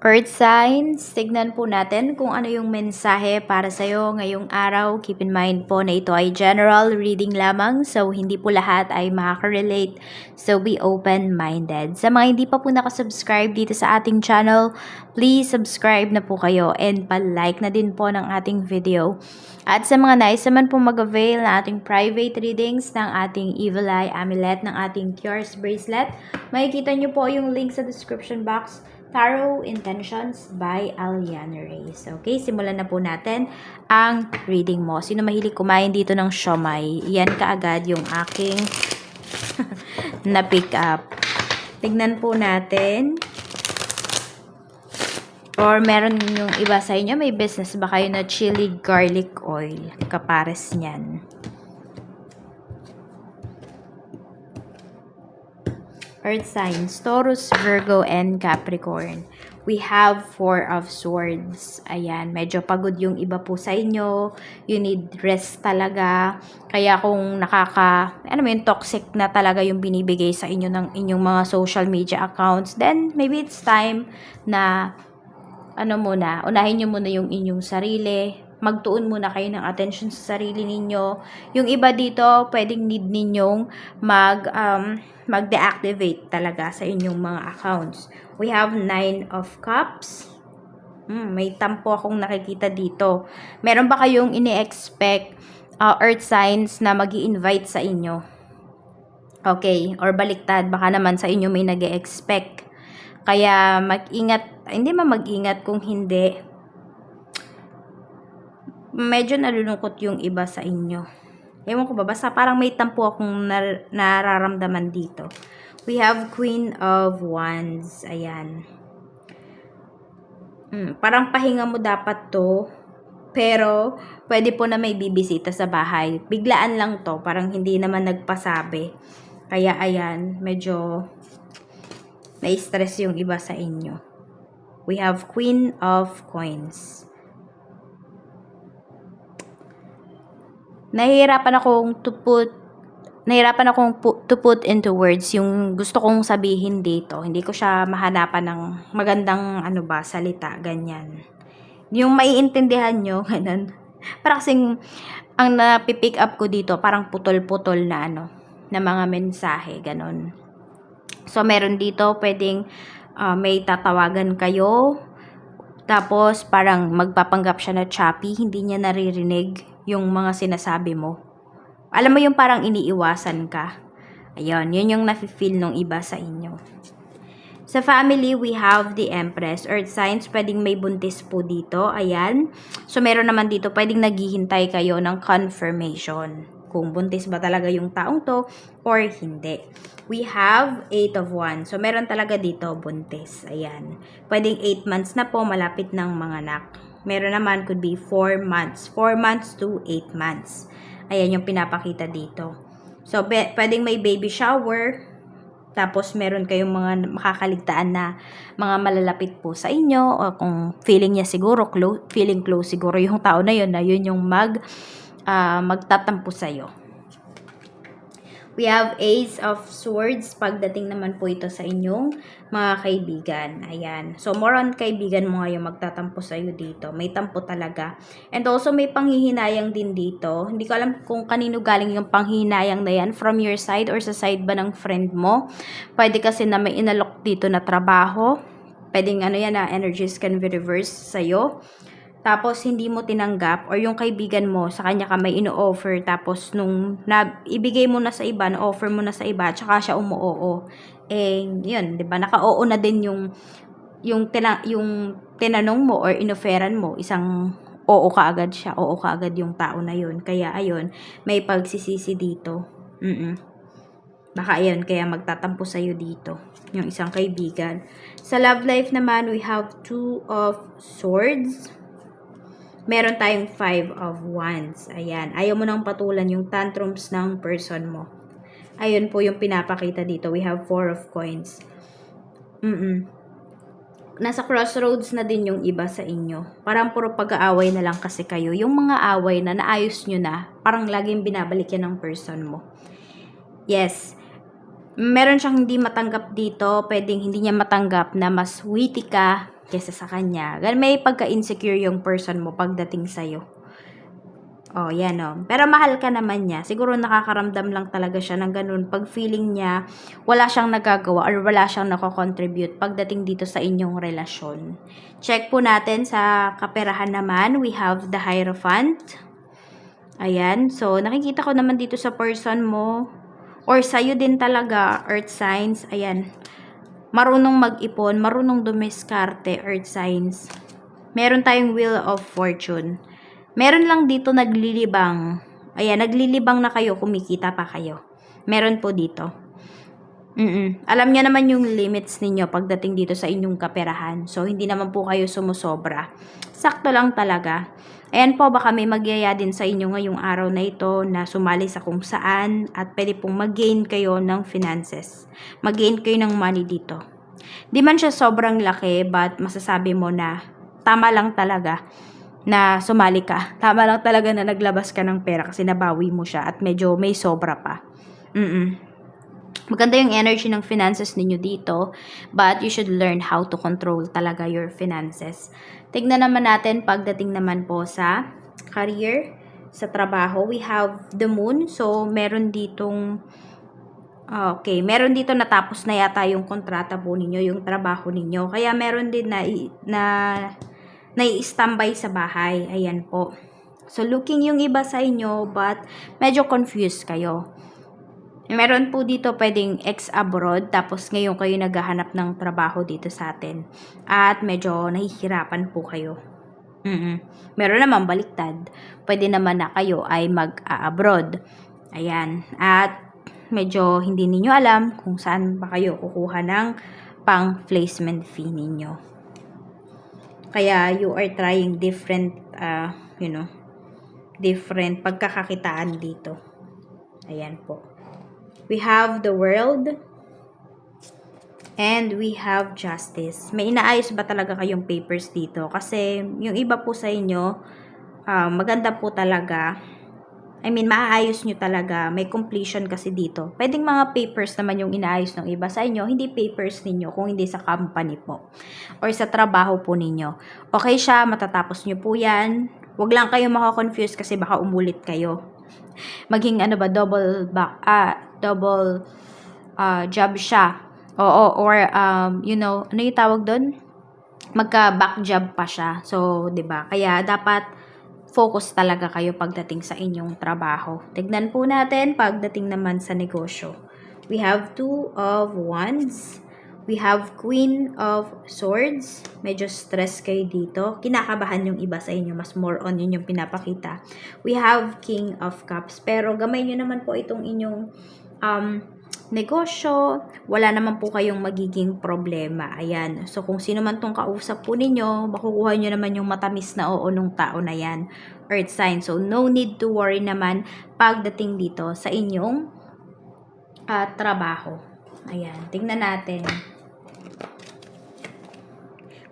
Earth signs, tignan po natin kung ano yung mensahe para sa'yo ngayong araw. Keep in mind po na ito ay general reading lamang, so hindi po lahat ay makaka-relate. So be open-minded. Sa mga hindi pa po nakasubscribe dito sa ating channel, please subscribe na po kayo and pa-like na din po ng ating video. At sa mga nais naman po mag-avail na ating private readings ng ating Evil Eye Amulet, ng ating Cures Bracelet, makikita nyo po yung link sa description box. Tarot Intentions by Aliana Reyes. Okay, simulan na po natin ang reading mo. Sino mahilig kumain dito ng siomay? Yan kaagad yung aking na-pick up. Tignan po natin. Or meron yung iba sa inyo, may business ba kayo na chili garlic oil? Kapares niyan. Earth signs, Taurus, Virgo, and Capricorn. We have Four of Swords. Ayan, medyo pagod yung iba po sa inyo. You need rest talaga. Kaya kung toxic na talaga yung binibigay sa inyo ng inyong mga social media accounts, then maybe it's time na unahin nyo muna yung inyong sarili. Magtuon muna kayo ng attention sa sarili ninyo. Yung iba dito, pwedeng need ninyong mag-deactivate talaga sa inyong mga accounts. We have 9 of Cups. May tampo akong nakikita dito. Meron ba kayong ini-expect earth signs na magi-invite sa inyo? Okay, or baliktad, baka naman sa inyo may nag-expect. Kaya mag-ingat, hindi mag-ingat kung hindi. Medyo nalulungkot yung iba sa inyo. Ewan ko ba, basta parang may tampo akong nararamdaman dito. We have Queen of Wands. Ayan. Parang pahinga mo dapat to. Pero, pwede po na may bibisita sa bahay. Biglaan lang to. Parang hindi naman nagpasabi. Kaya, ayan, medyo na-stress yung iba sa inyo. We have Queen of Coins. Nahihirapan akong to put into words yung gusto kong sabihin dito. Hindi ko siya mahanapan ng magandang salita, ganyan. Yung maiintindihan nyo, ganun. Parang kasing ang napipick up ko dito, parang putol-putol na na mga mensahe, ganun. So, meron dito, pwedeng may tatawagan kayo, tapos parang magpapanggap siya na choppy, hindi niya naririnig yung mga sinasabi mo. Alam mo yung parang iniiwasan ka. Ayun, yun yung nafe-feel nung iba sa inyo. Sa family, we have the Empress. Earth signs, pwedeng may buntis po dito. Ayan. So, meron naman dito, pwedeng naghihintay kayo ng confirmation. Kung buntis ba talaga yung taong to or hindi. We have 8 of Wands. So, meron talaga dito buntis. Ayan. Pwedeng 8 months na po, malapit ng mga anak. Meron naman could be 4 months. 4 months to 8 months. Ayan yung pinapakita dito. So, pwedeng may baby shower. Tapos, meron kayong mga makakaligtaan na mga malalapit po sa inyo. O kung feeling niya siguro, feeling close siguro yung tao na yun yung magtatampo sa'yo. We have Ace of Swords. Pagdating naman po ito sa inyong mga kaibigan. Ayan. So, more on kaibigan mo ngayon magtatampo sa'yo dito. May tampo talaga. And also, may panghihinayang din dito. Hindi ko alam kung kanino galing yung panghihinayang na yan. From your side or sa side ba ng friend mo. Pwede kasi na may inalok dito na trabaho. Pwedeng energies can be reversed sa'yo. Tapos, hindi mo tinanggap or yung kaibigan mo, sa kanya ka may ino-offer, tapos nung ibigay mo na sa iba, na-offer mo na sa iba, tsaka siya umuoo. Yun, 'di ba? Naka-oo na din yung tinanong mo or inoferan mo, isang oo kaagad siya, oo kaagad yung tao na yun. Kaya, ayun, may pagsisisi dito. Baka ayun, kaya magtatampo sa'yo dito, yung isang kaibigan. Sa love life naman, we have 2 of Swords. Meron tayong 5 of Wands. Ayan. Ayaw mo nang patulan yung tantrums ng person mo. Ayun po yung pinapakita dito. We have 4 of Coins. Nasa crossroads na din yung iba sa inyo. Parang puro pag-aaway na lang kasi kayo. Yung mga away na naayos nyo na, parang laging binabalik yan ng person mo. Yes. Meron siyang hindi matanggap dito. Pwedeng hindi niya matanggap na mas witty ka kesa sa kanya. May pagka-insecure yung person mo pagdating sa'yo. Oh, yan oh. Pero mahal ka naman niya. Siguro nakakaramdam lang talaga siya ng ganun. Pag feeling niya, wala siyang nagagawa or wala siyang nako-contribute pagdating dito sa inyong relasyon. Check po natin sa kaperahan naman. We have the Hierophant. Ayan. So, nakikita ko naman dito sa person mo or sa'yo din talaga, Earth signs. Ayan. Marunong mag-ipon, marunong dumiskarte, Earth signs. Meron tayong Wheel of Fortune. Meron lang dito naglilibang. Ayan, naglilibang na kayo, kumikita pa kayo. Meron po dito. Alam niya naman yung limits ninyo pagdating dito sa inyong kaperahan. So, hindi naman po kayo sumusobra. Sakto lang talaga. Ayan po, baka may magyaya din sa inyo ngayong araw na ito na sumali sa kung saan at pwede pong mag-gain kayo ng finances. Mag-gain kayo ng money dito. Di man siya sobrang laki, but masasabi mo na tama lang talaga na sumali ka. Tama lang talaga na naglabas ka ng pera kasi nabawi mo siya at medyo may sobra pa. Maganda yung energy ng finances ninyo dito, but you should learn how to control talaga your finances. Tignan naman natin pagdating naman po sa career, sa trabaho. We have the moon. So, meron ditong meron dito natapos na yata yung kontrata po ninyo, yung trabaho ninyo. Kaya meron din nai-standby sa bahay. Ayan po. So, looking yung iba sa inyo, but medyo confused kayo. Meron po dito pwedeng ex-abroad, tapos ngayon kayo naghahanap ng trabaho dito sa atin. At medyo nahihirapan po kayo. Meron naman baliktad. Pwede naman na kayo ay mag-abroad. Ayan. At medyo hindi ninyo alam kung saan ba kayo kukuha ng pang-placement fee ninyo. Kaya you are trying different, different pagkakakitaan dito. Ayan po. We have the World and we have Justice. May inaayos ba talaga kayong papers dito? Kasi yung iba po sa inyo, maganda po talaga. Maayos nyo talaga. May completion kasi dito. Pwedeng mga papers naman yung inaayos ng iba sa inyo. Hindi papers ninyo kung hindi sa company po. Or sa trabaho po ninyo. Okay siya, matatapos nyo po yan. Huwag lang kayo makakonfuse kasi baka umulit kayo. Maging double job siya. Oo, or ano yung tawag doon? Magka-back job pa siya. So, 'di ba? Kaya dapat focus talaga kayo pagdating sa inyong trabaho. Tignan po natin pagdating naman sa negosyo. We have Two of Wands. We have Queen of Swords. Medyo stress kayo dito. Kinakabahan yung iba sa inyo. Mas more on yun yung pinapakita. We have King of Cups. Pero gamay nyo naman po itong inyong negosyo. Wala naman po kayong magiging problema. Ayan. So, kung sino man tong kausap po ninyo, makukuha nyo naman yung matamis na oo nung tao na yan. Earth sign. So, no need to worry naman pagdating dito sa inyong trabaho. Ayan. Tingnan natin.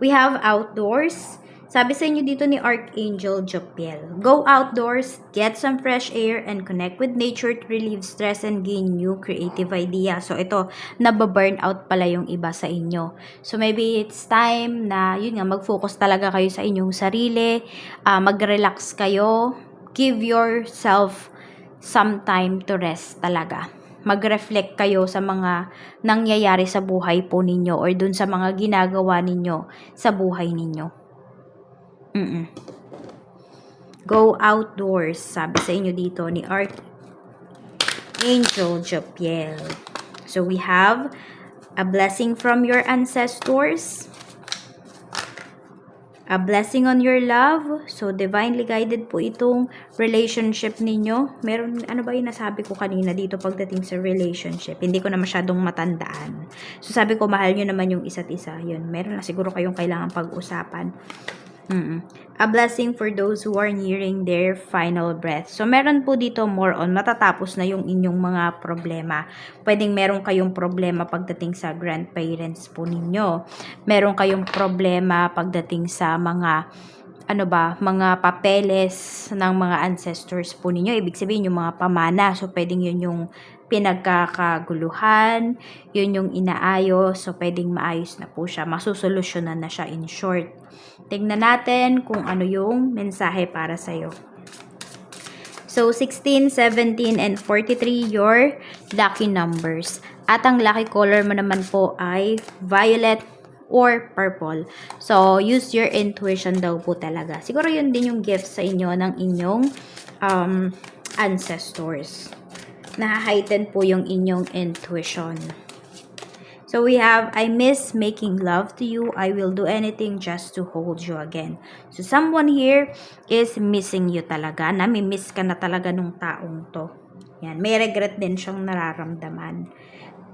We have outdoors. Sabi sa inyo dito ni Archangel Jopiel, go outdoors, get some fresh air, and connect with nature to relieve stress and gain new creative idea. So, ito, nababurn out pala yung iba sa inyo. So, maybe it's time na, mag-focus talaga kayo sa inyong sarili, mag-relax kayo, give yourself some time to rest talaga. Mag-reflect kayo sa mga nangyayari sa buhay po ninyo or dun sa mga ginagawa ninyo sa buhay ninyo. Go outdoors, sabi sa inyo dito ni Archangel Jopiel. So we have a blessing from your ancestors, a blessing on your love. So, divinely guided po itong relationship ninyo. Meron, ano ba yung nasabi ko kanina dito pagdating sa relationship? Hindi ko na masyadong matandaan. So, sabi ko, mahal nyo naman yung isa't isa. Yun, meron na siguro kayong kailangan pag-usapan. A blessing for those who are nearing their final breath. So, meron po dito more on matatapos na yung inyong mga problema. Pwedeng meron kayong problema pagdating sa grandparents po ninyo. Meron kayong problema pagdating sa mga mga papeles ng mga ancestors po ninyo. Ibig sabihin yung mga pamana. So, pwedeng yun yung pinagkakaguluhan, yun yung inaayos, so pwedeng maayos na po siya, masusolusyonan na siya in short. Tingnan natin kung ano yung mensahe para sa'yo. So, 16, 17, and 43, your lucky numbers. At ang lucky color mo naman po ay violet or purple. So, use your intuition daw po talaga. Siguro yun din yung gift sa inyo ng inyong ancestors. Na-heighten po yung inyong intuition. So we have, I miss making love to you. I will do anything just to hold you again. So someone here is missing you talaga. Nami-miss ka na talaga nung taong to. Yan. May regret din siyang nararamdaman.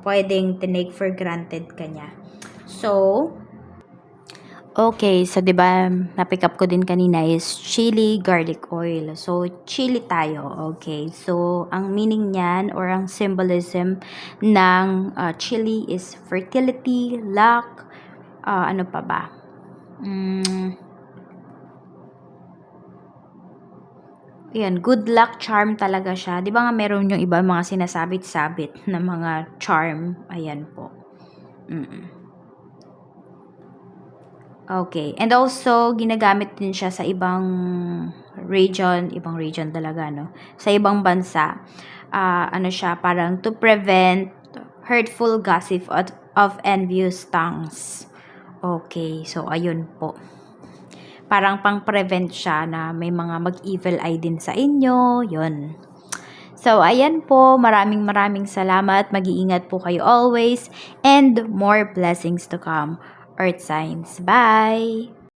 Pwedeng tinake for granted ka niya. So, okay, so 'di ba, na-pick up ko din kanina is chili garlic oil. So chili tayo. Okay. So ang meaning niyan or ang symbolism ng chili is fertility, luck, ano pa ba? Ayan, good luck charm talaga siya. 'Di ba nga meron yung iba mga sinasabit-sabit na mga charm. Ayan po. Okay. And also, ginagamit din siya sa ibang region talaga, no? Sa ibang bansa. Ano siya, parang to prevent hurtful gossip of envious tongues. Okay. So, ayun po. Parang pang-prevent siya na may mga mag-evil eye din sa inyo. Yun. So, ayan po. Maraming salamat. Mag-iingat po kayo always. And more blessings to come. Earth signs. Bye!